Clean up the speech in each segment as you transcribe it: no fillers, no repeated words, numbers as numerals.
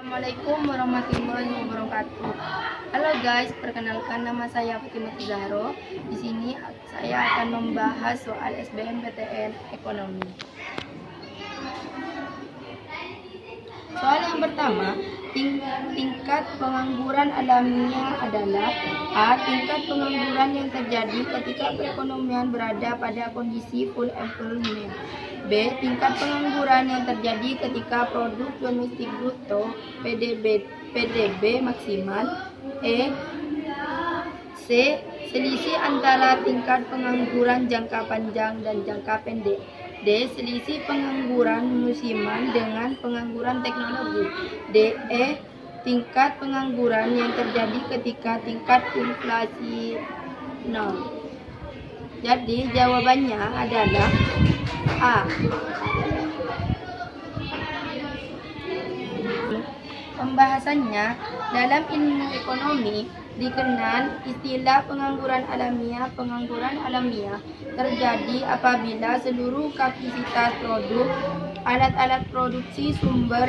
Assalamualaikum warahmatullahi wabarakatuh. Halo guys, perkenalkan nama saya Fatimah Zahro. Di sini saya akan membahas soal SBMPTN Ekonomi. Soal yang pertama, tingkat pengangguran alamiah adalah A. Tingkat pengangguran yang terjadi ketika perekonomian berada pada kondisi full employment. B. Tingkat pengangguran yang terjadi ketika produk domestik bruto PDB maksimal. C. Selisih antara tingkat pengangguran jangka panjang dan jangka pendek. D. Selisih pengangguran musiman dengan pengangguran teknologi. D. Tingkat pengangguran yang terjadi ketika tingkat inflasi nol. Jadi jawabannya adalah A. Pembahasannya, dalam ilmu ekonomi dikenal istilah pengangguran alamiah. Pengangguran alamiah terjadi apabila seluruh kapasitas produk, alat-alat produksi, sumber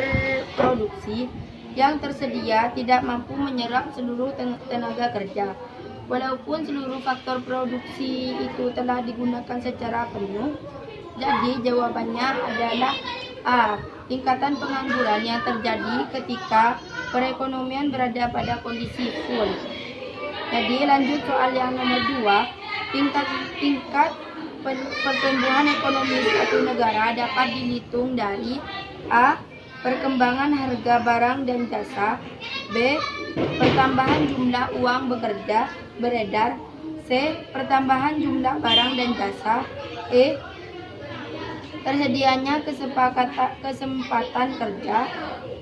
produksi yang tersedia tidak mampu menyerap seluruh tenaga kerja. Walaupun seluruh faktor produksi itu telah digunakan secara penuh. Jadi jawabannya adalah A. Tingkatan pengangguran yang terjadi ketika perekonomian berada pada kondisi full. Jadi lanjut soal yang nomor 2. Tingkat pertumbuhan ekonomi suatu negara dapat dihitung dari A. Perkembangan harga barang dan jasa. B. Pertambahan jumlah uang beredar. C. Pertambahan jumlah barang dan jasa. E. Tersedianya kesempatan kerja.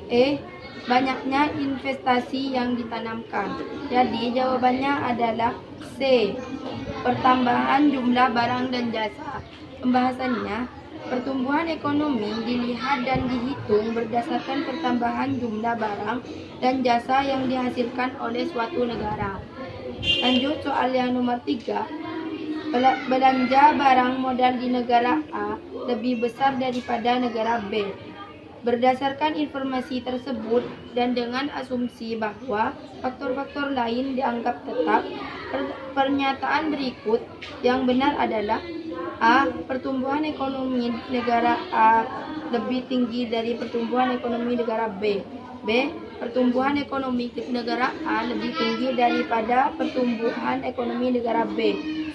E. Banyaknya investasi yang ditanamkan. Jadi jawabannya adalah C. Pertambahan jumlah barang dan jasa. Pembahasannya, pertumbuhan ekonomi dilihat dan dihitung berdasarkan pertambahan jumlah barang dan jasa yang dihasilkan oleh suatu negara. Lanjut soal yang nomor 3. Belanja barang modal di negara A lebih besar daripada negara B. Berdasarkan informasi tersebut dan dengan asumsi bahwa faktor-faktor lain dianggap tetap, pernyataan berikut yang benar adalah A. Pertumbuhan ekonomi negara A lebih tinggi dari pertumbuhan ekonomi negara B. B. Pertumbuhan ekonomi negara A lebih tinggi daripada pertumbuhan ekonomi negara B.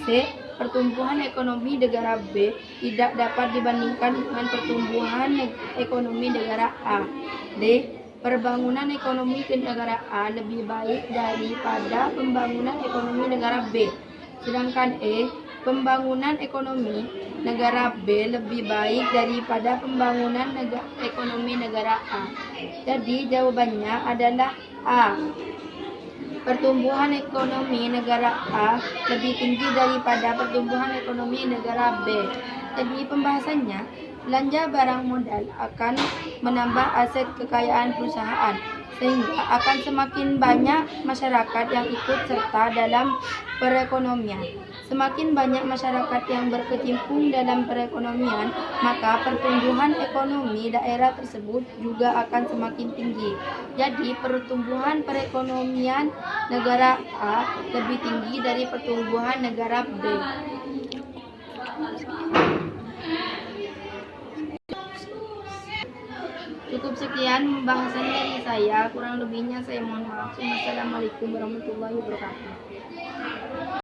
C. Pertumbuhan ekonomi negara B tidak dapat dibandingkan dengan pertumbuhan ekonomi negara A. D. Pembangunan ekonomi negara A lebih baik daripada pembangunan ekonomi negara B. Sedangkan E. Pembangunan ekonomi negara B lebih baik daripada pembangunan ekonomi negara A. Jadi jawabannya adalah A. Pertumbuhan ekonomi negara A lebih tinggi daripada pertumbuhan ekonomi negara B. Jadi pembahasannya, belanja barang modal akan menambah aset kekayaan perusahaan, sehingga akan semakin banyak masyarakat yang ikut serta dalam perekonomian. Semakin banyak masyarakat yang berkecimpung dalam perekonomian, maka pertumbuhan ekonomi daerah tersebut juga akan semakin tinggi. Jadi pertumbuhan perekonomian negara A lebih tinggi dari pertumbuhan negara B. Cukup sekian pembahasan dari saya, kurang lebihnya saya mohon maaf. Wassalamualaikum warahmatullahi wabarakatuh.